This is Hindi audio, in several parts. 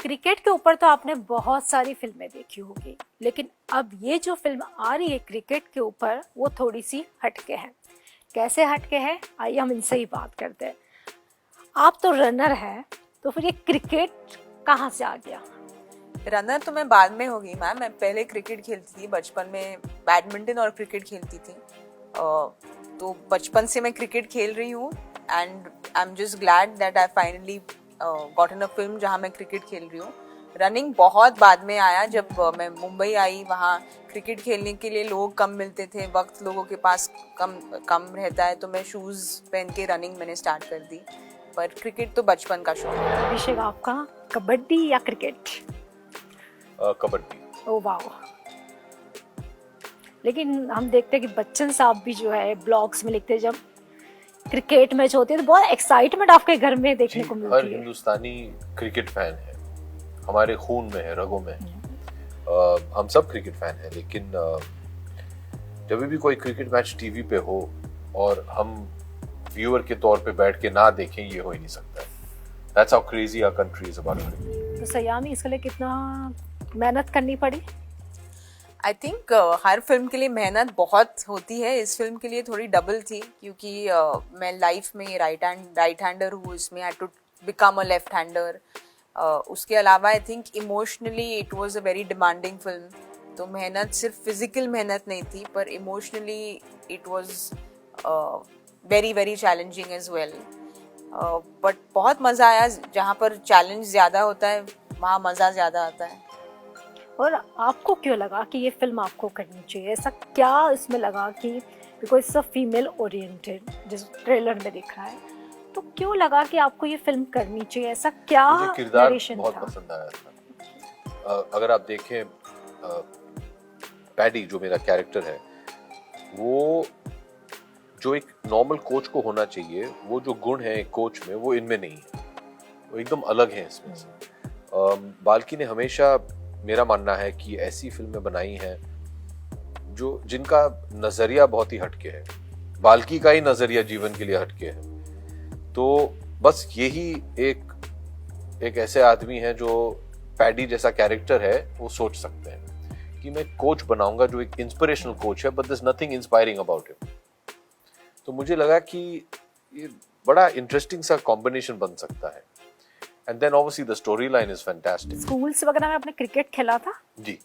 क्रिकेट के ऊपर तो आपने बहुत सारी फिल्में देखी होगी, लेकिन अब ये जो फिल्म आ रही है क्रिकेट के ऊपर वो थोड़ी सी हटके है। कैसे हटके है, आइए हम इनसे ही बात करते हैं। आप तो रनर हैं, तो फिर ये क्रिकेट कहाँ से आ गया? रनर तो मैं बाद में होगी मैम। मैं पहले क्रिकेट खेलती थी, बचपन में बैडमिंटन और क्रिकेट खेलती थी। तो बचपन से मैं क्रिकेट खेल रही हूँ and I am just glad that I finally gotten a film जहाँ मैं क्रिकेट खेल रही हूँ। रनिंग बहुत बाद में आया, जब मैं मुंबई आई। वहाँ क्रिकेट खेलने के लिए लोग कम मिलते थे, वक्त लोगों के पास कम रहता है, तो मैं शूज़ पहन के रनिंग मैंने स्टार्ट कर दी। पर क्रिकेट तो बचपन का शौक है। अभिषेक, आपका कबड्डी या क्रिकेट? कबड्डी। ओ वाह। लेकिन हम देखते हैं कि बच्चन साहब भी जो है ब्लॉग्स में लिखते हैं, जब क्रिकेट मैच होते हैं तो बहुत एक्साइटमेंट आपके घर में देखने को मिलती है। हर हिंदुस्तानी क्रिकेट फैन है, हमारे खून में है, रगों में है। हम सब क्रिकेट फैन हैं, लेकिन जब भी कोई क्रिकेट मैच टीवी पे हो और हम व्यूअर के तौर पे बैठ के ना देखें, ये हो ही नहीं सकता है। That's how crazy our country is about cricket. तो सयामी, इसके लिए कितना मेहनत करनी पड़ी? आई थिंक हर फिल्म के लिए मेहनत बहुत होती है। इस फिल्म के लिए थोड़ी डबल थी, क्योंकि मैं लाइफ में राइट हैंडर हूँ, इसमें I to become a left hander. उसके अलावा I think emotionally it was a very demanding film. तो मेहनत सिर्फ फिजिकल मेहनत नहीं थी, पर emotionally it was very very challenging as well. But बहुत मज़ा आया। जहाँ पर चैलेंज ज़्यादा होता है वहाँ मज़ा ज़्यादा आता है। और आपको क्यों लगा कि ये फिल्म आपको करनी चाहिए? ऐसा क्या इसमें लगा कि because it's a female oriented, जिस ट्रेलर में दिख रहा है, तो क्यों लगा कि आपको ये फिल्म करनी चाहिए? ऐसा क्या नरेशन बहुत पसंद आया था। अगर आप देखें, पैडी जो मेरा कैरेक्टर है, वो जो एक नॉर्मल कोच को होना चाहिए, वो जो गुण है एक कोच में, वो इनमें नहीं है। वो एकदम अलग है इसमें से। बाल्की ने हमेशा, मेरा मानना है कि ऐसी फिल्में बनाई हैं जो जिनका नजरिया बहुत ही हटके है। बाल्की का ही नजरिया जीवन के लिए हटके है। तो बस यही एक ऐसे आदमी है जो पैडी जैसा कैरेक्टर है, वो सोच सकते हैं कि मैं कोच बनाऊंगा जो एक इंस्पिरेशनल कोच है, but there is nothing inspiring about him. तो मुझे लगा कि ये बड़ा इंटरेस्टिंग सा कॉम्बिनेशन बन सकता है। And then obviously the storyline is fantastic. Schools वगैरह में आपने क्रिकेट खेला था? जी,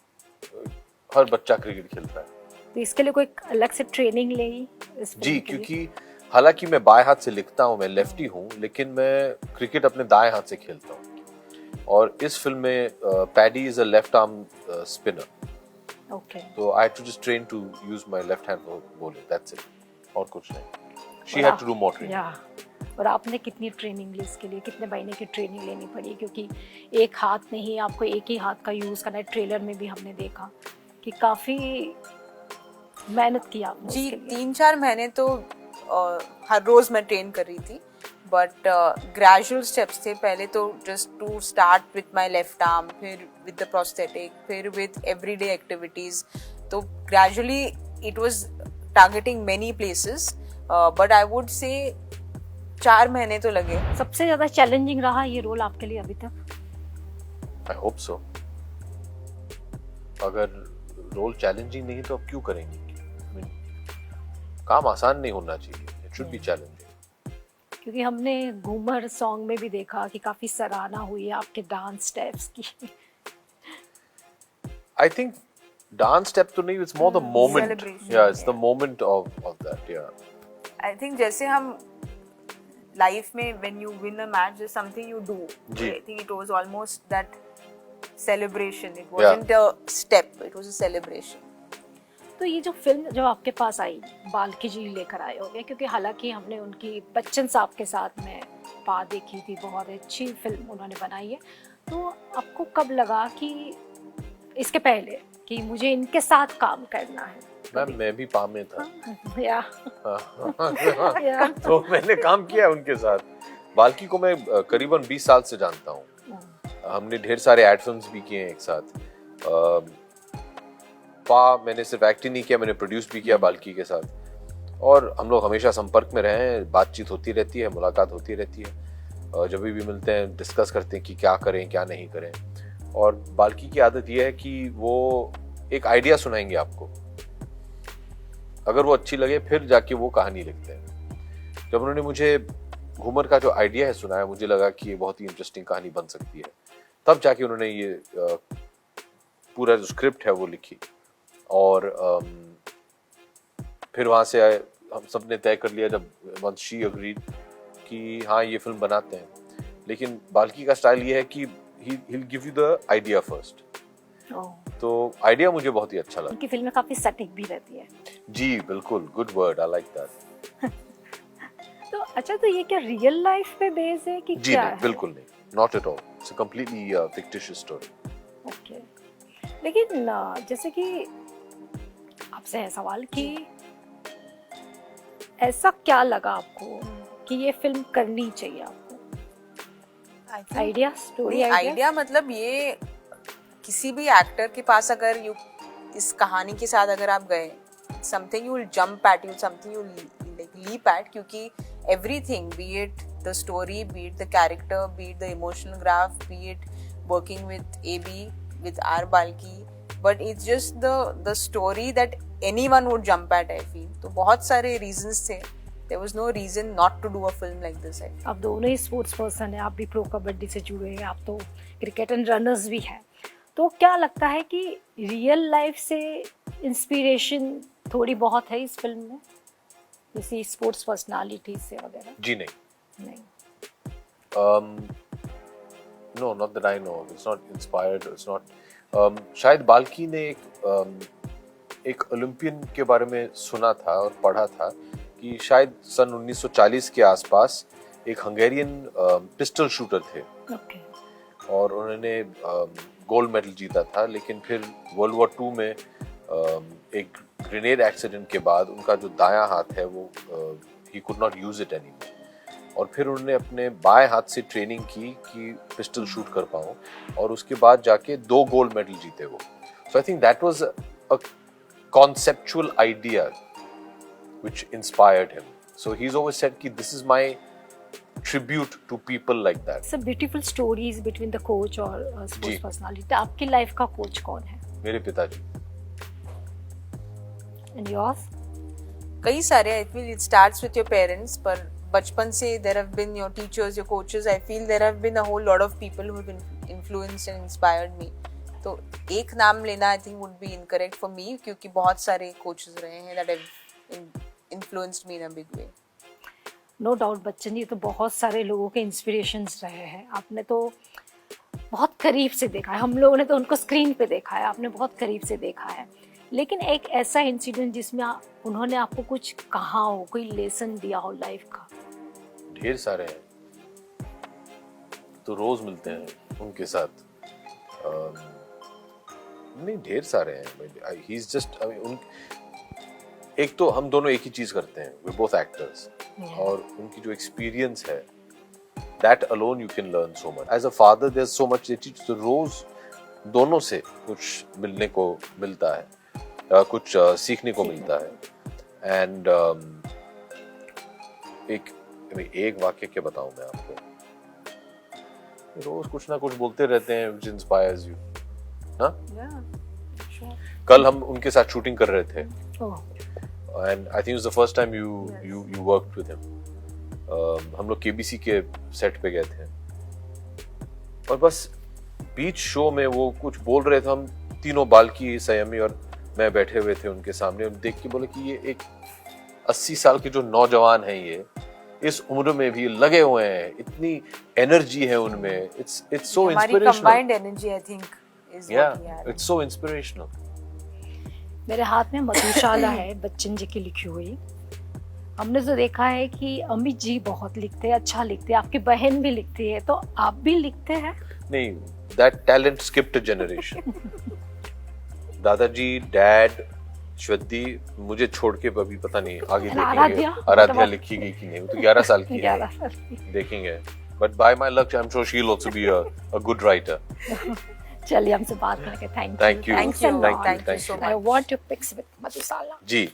हर बच्चा क्रिकेट खेलता है। तो इसके लिए कोई अलग से ट्रेनिंग ली? जी, क्योंकि हालांकि मैं बाएं हाथ से लिखता हूँ, मैं लेफ्टी हूँ, लेकिन मैं क्रिकेट अपने दाएं हाथ से खेलता हूँ। और इस फिल्म में Paddy is a left arm spinner. Okay. तो I had to just train to use my left hand bowling, that's it, और कुछ नहीं। She had to do more training. और आपने कितनी ट्रेनिंग ली इसके लिए? कितने महीने की ट्रेनिंग लेनी पड़ी? क्योंकि एक हाथ नहीं, आपको एक ही हाथ का यूज़ करना है। ट्रेलर में भी हमने देखा कि काफ़ी मेहनत की आपने जी। इसके लिए। 3-4 महीने तो हर रोज़ मैं ट्रेन कर रही थी, बट ग्रेजुअल स्टेप्स थे। पहले तो just to start with my left arm, फिर विद द प्रोस्थेटिक, फिर विथ एवरीडे एक्टिविटीज़। तो gradually it was targeting many places, but I would say 4 महीने तो लगे। सबसे ज्यादा चैलेंजिंग रहा ये रोल आपके लिए अभी तक? I hope so. अगर रोल चैलेंजिंग नहीं तो अब क्यों करेंगे? काम आसान नहीं होना चाहिए, इट शुड बी चैलेंजिंग। क्योंकि हमने घूमर सॉन्ग में भी देखा कि काफी सराहना हुई है आपके डांस स्टेप्स की। आई थिंक डांस स्टेप तो नहीं, इट्स मोर द मोमेंट। या it's the moment of that. या आई थिंक जैसे हम लाइफ में when you win a match, there's something you do. I think it was almost that celebration. It wasn't a step, it was a celebration. तो ये जो फिल्म जो आपके पास आई, बाल्की जी लेकर आए होंगे, क्योंकि हालांकि हमने उनकी बच्चन साहब के साथ में पा देखी थी, बहुत अच्छी फिल्म उन्होंने बनाई है। तो आपको कब लगा कि इसके पहले कि मुझे इनके साथ काम करना है? मैं भी पा में था। या तो मैंने काम किया उनके साथ। बाल्की को मैं करीबन 20 साल से जानता हूँ। हमने ढेर सारे एड फिल्म्स भी किए हैं एक साथ। मैंने सिर्फ एक्टिंग नहीं किया, मैंने प्रोड्यूस भी किया बाल्की के साथ। और हम लोग हमेशा संपर्क में रहे हैं, बातचीत होती रहती है, मुलाकात होती रहती है। जब भी मिलते हैं डिस्कस करते हैं कि क्या करें क्या नहीं करें। और बाल्की की आदत ये है कि वो एक आइडिया सुनाएंगे आपको, अगर वो अच्छी लगे फिर जाके वो कहानी लिखते हैं। जब उन्होंने मुझे घूमर का जो आइडिया है सुनाया, मुझे लगा कि ये बहुत ही इंटरेस्टिंग कहानी बन सकती है, तब जाके उन्होंने ये पूरा जो स्क्रिप्ट है वो लिखी। और फिर वहां से हम सब ने तय कर लिया, जब वंस शी अग्रीड, कि हाँ ये फिल्म बनाते हैं। लेकिन बाल्की का स्टाइल ये है कि he will give you the idea first. तो आइडिया मुझे बहुत ही अच्छा लगा। उनकी फिल्में काफी सटीक भी रहती है। जी बिल्कुल, good word, I like that. तो अच्छा, तो ये क्या रियल लाइफ पे बेस है कि जी क्या नहीं, है? बिल्कुल नहीं, not at all, it's a completely fictitious story. Okay, लेकिन जैसे कि आपसे है सवाल कि ऐसा क्या लगा आपको कि ये फिल्म करनी चाहिए आपको? आइडिया, स्टोरी आइडिया मतलब ये किसी भी एक्टर के पास अगर यू इस कहानी के साथ अगर आप गए, something you will jump at, you something you like leap at, क्योंकि everything, be it the story, be it the character, be it the emotional graph, be it working with AB, with R Balki, but it's just the story that anyone would jump at, I feel. तो बहुत सारे रीजंस थे, there was no reason not to do a film like this. आप दोनों ही स्पोर्ट्स पर्सन हैं, आप भी प्रो कबड्डी से जुड़े हैं, आप तो क्रिकेट एंड रनर्स भी हैं, तो क्या लगता है कि रियल लाइफ से इंस्पिरेशन थोड़ी बहुत है इस फिल्म में, जैसे स्पोर्ट्स पर्सनालिटी से वगैरह? जी नहीं, नहीं। no, not that I know, it's not inspired, it's not शायद बाल्की ने एक ओलंपियन के बारे में सुना था और पढ़ा था कि शायद सन 1940 के आसपास एक हंगेरियन पिस्टल शूटर थे। ओके। और उन्होंने गोल्ड मेडल जीता था, लेकिन फिर वर्ल्ड वॉर 2 में एक ग्रेनेड एक्सीडेंट के बाद उनका जो दायां हाथ है वो he could not use it anymore, और फिर उन्होंने अपने बाएं हाथ से ट्रेनिंग की कि पिस्टल शूट कर पाऊं, और उसके बाद जाके 2 गोल्ड मेडल जीते वो। So I think that was a conceptual idea which inspired him. So he's always said कि this is my tribute to people like that. It's a beautiful stories between the coach और sports personality. आपकी लाइफ का कोच कौन है? मेरे पिताजी। And yours? कई सारे, I feel it starts with your parents, पर बचपन से there have been your teachers, your coaches. I feel there have been a whole lot of people who have influenced and inspired me. तो एक नाम लेना I think would be incorrect for me, क्योंकि बहुत सारे कोचेस रहे हैं that have influenced me in a big way. No doubt Bachchan ji तो बहुत सारे लोगों के इंस्पिरेशंस रहे हैं, आपने तो बहुत करीब से देखा है, हम लोगों ने तो उनको स्क्रीन पे देखा है, आपने बहुत करीब से देखा है, लेकिन एक ऐसा इंसिडेंट जिसमें उन्होंने आपको कुछ कहा हो, कोई लेसन दिया हो लाइफ का? ढेर सारे हैं, तो रोज मिलते हैं उनके साथ। नहीं, ढेर सारे हैं। He is just, I mean, एक तो हम दोनों एक ही चीज करते हैं, वी बोथ एक्टर्स, और उनकी जो एक्सपीरियंस है, that alone you can learn so much. As a father there is so much they teach, तो रोज दोनों से कुछ मिलने को मिलता है, कुछ सीखने को मिलता है। एंड एक वाक्य क्या बताऊं मैं आपको, रोज कुछ ना कुछ बोलते रहते हैं which inspires you, हाँ? कल हम उनके साथ शूटिंग कर रहे थे, and I think it was the first time you worked with him. हम लोग KBC के सेट पे गए थे, और बस बीच शो में वो कुछ बोल रहे थे, हम तीनों, बाल्की, संयमी और मैं बैठे हुए थे उनके सामने, और देख के बोले कि ये एक 80 साल के जो नौजवान हैं, ये इस उम्र में भी लगे हुए हैं, इतनी एनर्जी है उनमें, it's so inspirational. हमारी combined energy I think is what we have. It's so inspirational. मेरे हाथ में मधुशाला है बच्चन जी की लिखी हुई। हमने तो देखा है कि अमित जी बहुत लिखते हैं, अच्छा लिखते हैं, आपकी बहन भी लिखती है, तो आप भी लिखते हैं? नहीं, that talent skipped a generation. दादाजी, डैड, श्वद्दी, मुझे छोड़ के अभी पता नहीं आगे देखेंगे आराध्या लिखी गई कि नहीं, वो तो 11 साल की है, देखेंगे, but by my luck I'm sure she'll also be a good writer. चलिए, हमसे बात करके thank you Thank you so much. I want your pics with Madhushala ji.